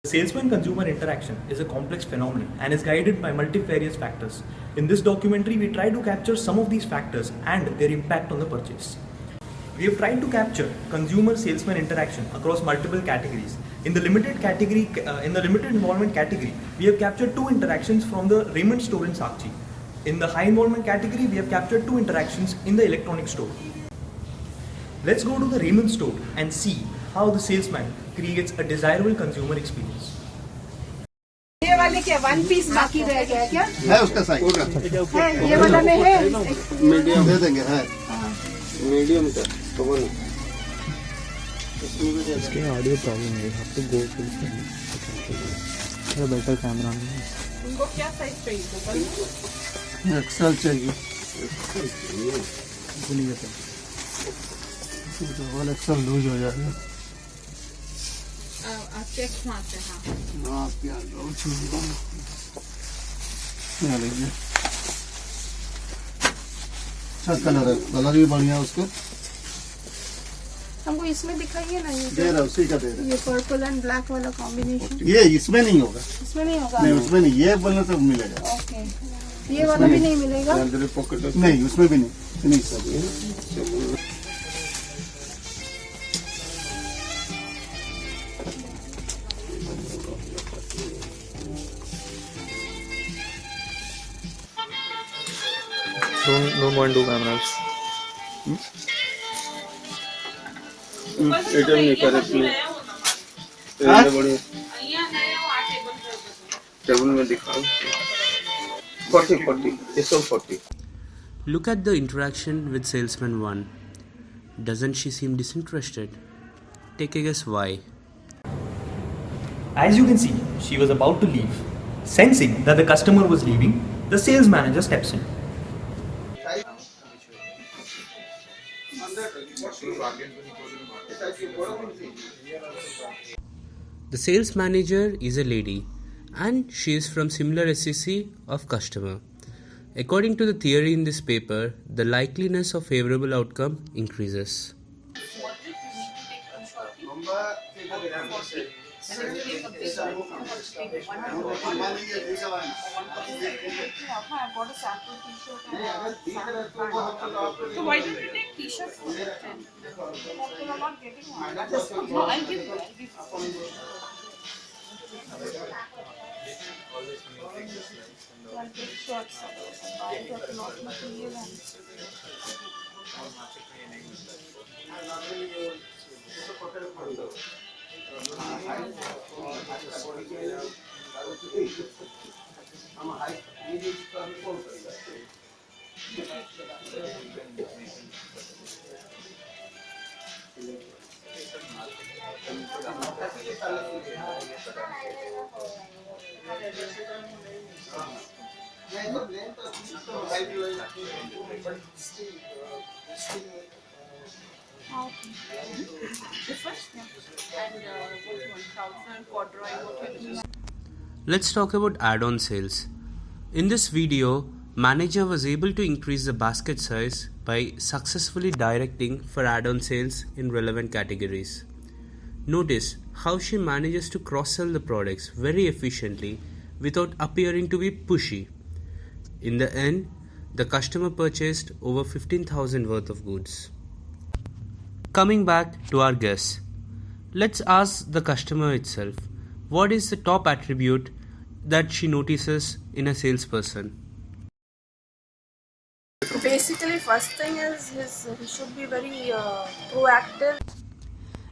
Salesman-consumer interaction is a complex phenomenon and is guided by multifarious factors. In this documentary, we try to capture some of these factors and their impact on the purchase. We have tried to capture consumer-salesman interaction across multiple categories. In the limited involvement category, we have captured two interactions from the Raymond store in Sakchi. In the high involvement category, we have captured two interactions in the electronic store. Let's go to the Raymond store and see how the salesman creates a desirable consumer experience. ये वाले क्या one piece बाकी रह गया क्या? है उसका size है ये वाला में है मीडियम दे देंगे है मीडियम का तो वो इसके ऑडियो प्रॉब्लम है आप तो गो थोड़ा बेटर कैमरा में उनको क्या साइज चाहिए? एक्सेल चाहिए डबल एक्सेल लूज हो जाएगा चेक मारते हैं हाँ क्या लीजिए अच्छा कलर है कलर भी बढ़िया उसका हमको इसमें दिखाइए ना दे रहा उसी का दे रहा ये पर्पल एंड ब्लैक वाला कॉम्बिनेशन ये इसमें नहीं होगा इसमें नहीं होगा नहीं उसमें नहीं ये बोलने तो मिलेगा ओके ये वाला भी नहीं मिलेगा नहीं उसमें भी नहीं सब don't want two cameras. ATM नहीं करे प्लीज बड़ी टेबल में दिखाओ 40 ये सब 40. Look at the interaction with salesman 1. Doesn't she seem disinterested? Take a guess why. As you can see, she was about to leave. Sensing that the customer was leaving, the sales manager steps in. The sales manager is a lady and she is from similar SEC of customer. According to the theory in this paper, the likeliness of favorable outcome increases. So why don't you take t-shirt for 10? You're not getting one. No, I'll give you. I'll give shorts. Buy that lot material and Let's talk about add-on sales. In this video, manager was able to increase the basket size by successfully directing for add-on sales in relevant categories. Notice how she manages to cross-sell the products very efficiently without appearing to be pushy. In the end, the customer purchased over 15,000 worth of goods. Coming back to our guess, let's ask the customer itself, what is the top attribute that she notices in a salesperson? basically first thing is he should be very proactive.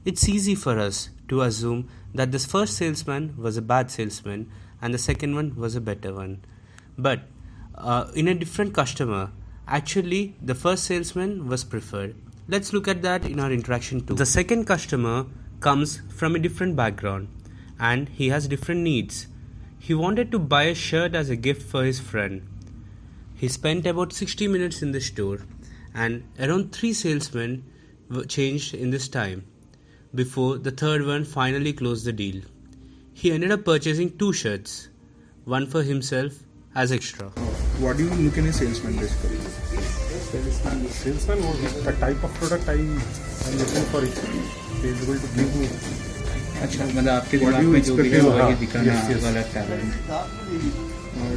It's easy for us to assume that this first salesman was a bad salesman and the second one was a better one. But in a different customer, actually the first salesman was preferred. Let's look at that in our interaction too. The second customer comes from a different background and he has different needs. He wanted to buy a shirt as a gift for his friend. He spent about 60 minutes in the store and around 3 salesmen were changed in this time before the third one finally closed the deal. He ended up purchasing 2 shirts, one for himself as extra. What do you look in a salesman basically? Salesman was the type of product I'm looking for. He is able to give me अच्छा, मतलब आपके What दिमाग you में जो भी है expect, वही हाँ, दिखाना yes, yes. वाला talent.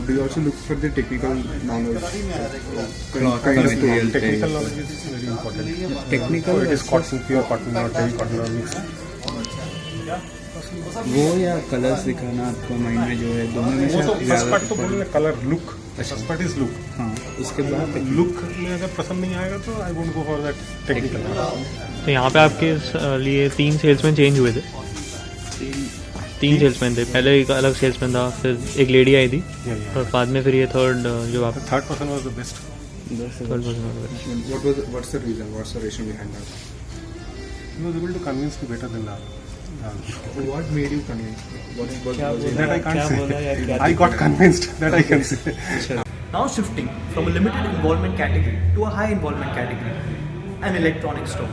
Do you also look for the technical knowledge? Cloth Kind of material पे. technical knowledge is very important. Technical So it is cotton, pure cotton or heavy cotton or mix. वो या colours दिखाना आपको mind में जो है दोनों में वो से तो फर्स्ट ज़्यादा पार्ट तो बोलना colour look. First part is look. हाँ, उसके बाद लुक में अगर पसंद नहीं आएगा तो I won't go for that technical. तो यहाँ पे आपके लिए 3 सेल्समैन चेंज हुए थे. 3 सेल्समैन थे. पहले एक अलग सेल्समैन था, फिर एक लेडी आई थी, और बाद में फिर ये थर्ड जो आप third person was the best. Third person. What's the reason? What's the reason behind that? He was able to convince me better than that. What made you convinced? That I can't say. I got convinced. That I can say. Now shifting from a limited involvement category to a high involvement category, an electronic store.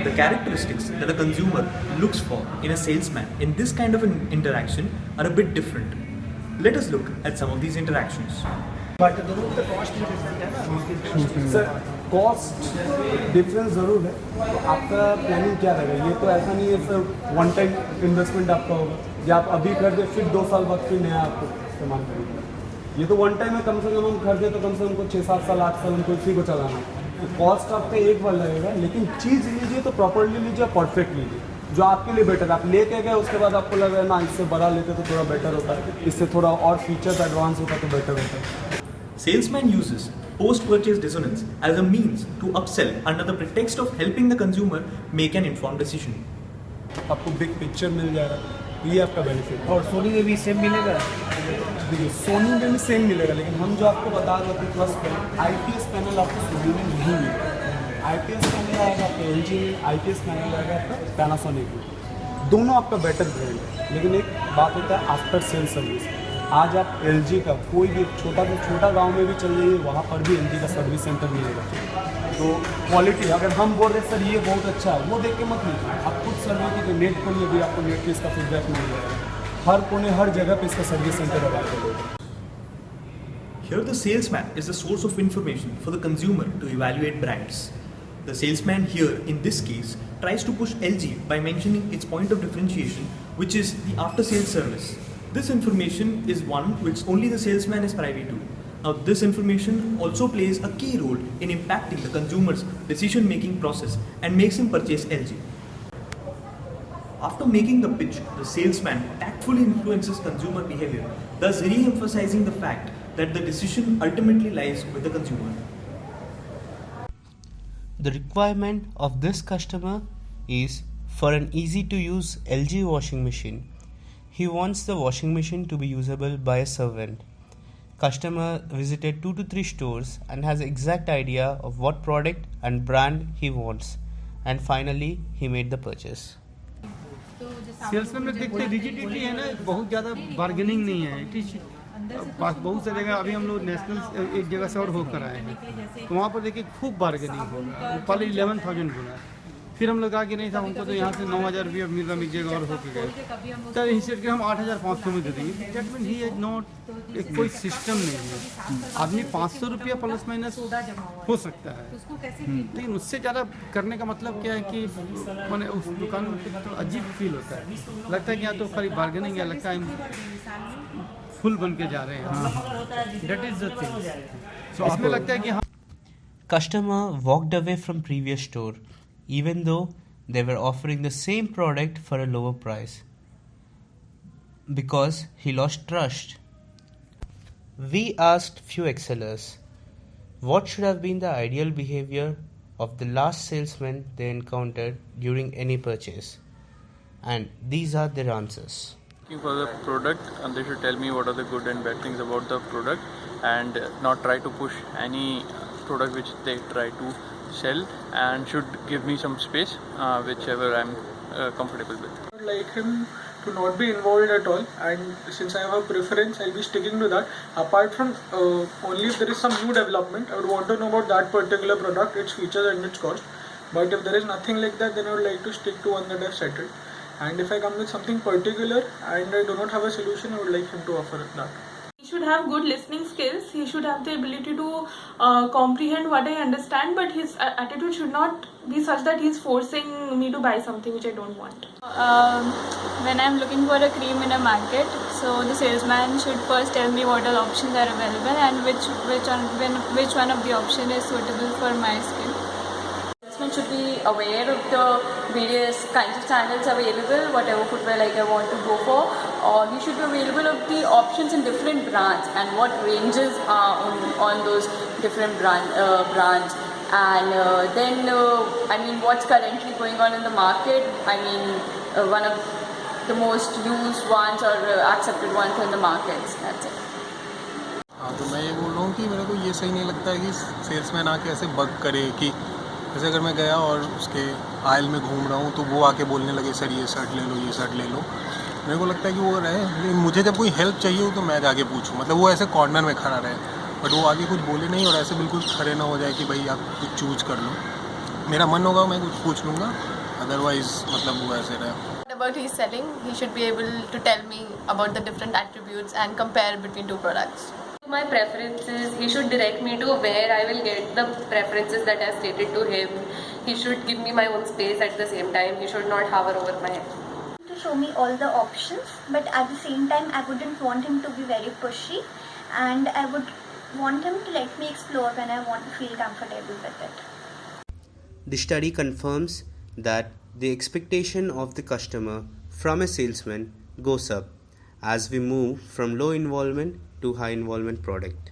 The characteristics that a consumer looks for in a salesman in this kind of an interaction are a bit different. Let us look at some of these interactions. Sir cost difference ज़रूर है. तो आपका planning क्या रहेगा? ये तो ऐसा नहीं है सर वन टाइम इन्वेस्टमेंट आपका होगा, या आप अभी कर दे फिर 2 साल बाद फिर नया आपको इस्तेमाल करेंगे. ये तो वन टाइम है. कम से कम हम खरीदे तो कम से कम 6-7 साल 8 साल हमको इसी को चलाना है. तो कॉस्ट आपका एक बार लगेगा, लेकिन चीज़ लीजिए तो प्रॉपरली लीजिए, परफेक्ट लीजिए, जो आपके लिए बेटर है. आप लेके गए उसके बाद आपको लगा ना इससे बड़ा लेते तो थोड़ा बेटर होता है, इससे थोड़ा और फीचर्स एडवांस होता तो बेटर होता है. Salesman uses post-purchase dissonance as a means to upsell under the pretext of helping the consumer make an informed decision. आपको बिग पिक्चर मिल जाएगा, ये आपका बेनिफिट है. और सोनी में भी सेम मिलेगा. देखिए सोनी में भी सेम मिलेगा, लेकिन हम जो आपको बता रहे थे प्लस IPS पैनल आपको सोनी में नहीं मिलेगा. IPS पैनल आएगा आपका LG में, IPS पैनल आएगा आपका पैनासोनिक में. दोनों आपका बेटर ब्रांड है, लेकिन एक बात होता है आफ्टर सेल सर्विस. आज आप LG का कोई भी छोटा से छोटा गांव में भी चल जाइए, वहाँ पर भी LG का सर्विस सेंटर मिलेगा. तो क्वालिटी अगर हम बोल रहे सर ये बहुत अच्छा है, वो देख के मत लीजिए, आप खुद सर्वे कीजिए. नेट खोलिए भी, आपको नेट पे इसका फीडबैक मिल जाएगा. हर कोने हर जगह पे इसका सर्विस सेंटर अवेलेबल है. Here the salesman is the source of information for the consumer to evaluate brands. The salesman here in this case tries to push LG by mentioning its point of differentiation, which is the after sales service. This information is one which only the salesman is privy to. Now this information also plays a key role in impacting the consumer's decision making process and makes him purchase LG. After making the pitch, the salesman tactfully influences consumer behavior, thus re-emphasizing the fact that the decision ultimately lies with the consumer. The requirement of this customer is for an easy to use LG washing machine. He wants the washing machine to be usable by a servant. Customer visited 2 to 3 stores and has exact idea of what product and brand he wants, and finally he made the purchase. Salesman में देखते rigidity है ना, बहुत ज़्यादा bargaining नहीं है. It is बहुत सी जगह अभी हम लोग नेशनल एक जगह से और होकर आए हैं, तो वहाँ पर देखिए खूब बार्गेनिंग होगा. पहले 11,000 बोला, फिर हम लोग कहा कि नहीं था हमको तो यहाँ से 9,000 रुपया मिल रहा, एक जगह और होकर गए. तब इसी के हम 8,500 में दे देंगे. That mean he is not, कोई सिस्टम नहीं है. आदमी 500 रुपया प्लस माइनस हो सकता है, लेकिन उससे ज़्यादा करने का मतलब क्या है कि मैंने उस दुकान में तो अजीब फील होता है. लगता है कि यहाँ तो खाली बार्गेनिंग है, लगता है हम फुल बन के जा रहे हैं. That is the thing. So इसमें लगता है कि हाँ. Customer walked away from previous store even though they were offering the same product for a lower price because he lost trust. We asked few Excelers what should have been the ideal behavior of the last salesman they encountered during any purchase, and these are their answers. Looking for the product, and they should tell me what are the good and bad things about the product, and not try to push any product which they try to sell, and should give me some space whichever I'm comfortable with. I would like him to not be involved at all, and since I have a preference, I'll be sticking to that. Apart from only if there is some new development, I would want to know about that particular product, its features and its cost. But if there is nothing like that, then I would like to stick to one that I've settled. And if I come with something particular and I do not have a solution, I would like him to offer that. should have good listening skills. He should have the ability to comprehend what I understand, but his attitude should not be such that he's forcing me to buy something which I don't want. When I'm looking for a cream in a market, so the salesman should first tell me what all options are available and which one of the option is suitable for my skin. Salesman should be aware of the various kinds of sandals available, whatever footwear like I want to go for, or he should be available of the options in different brands and what ranges are on those different brands. And then I mean what's currently going on in the market. I mean one of the most used ones or accepted ones in the markets. That's it. हाँ, तो मैं ये बोल रहा हूँ कि मेरे को ये सही नहीं लगता है कि सेल्समैन आके ऐसे बग करे कि जैसे अगर मैं गया और उसके आयल में घूम रहा हूँ तो वो आके बोलने लगे सर ये शर्ट ले लो, ये शर्ट ले लो। मेरे को लगता है कि वो रहे, लेकिन मुझे जब कोई हेल्प चाहिए हो तो मैं जाके पूछूँ, मतलब वो ऐसे कॉर्नर में खड़ा रहे, बट वो आगे कुछ बोले नहीं और ऐसे बिल्कुल खड़े ना हो जाए कि भाई आप कुछ चूज कर लो। मेरा मन होगा मैं कुछ पूछ लूँगा, अदरवाइज मतलब वो ऐसे रहे। About his selling, he should be able to tell me about the different attributes and compare between two products. My preferences, he should direct me to where I will get the preferences that I stated to him. He should give me my own space at the same time. He should not hover over my head. To show me all the options, but at the same time I wouldn't want him to be very pushy, and I would want him to let me explore when I want to feel comfortable with it. The study confirms that the expectation of the customer from a salesman goes up as we move from low involvement to high involvement product.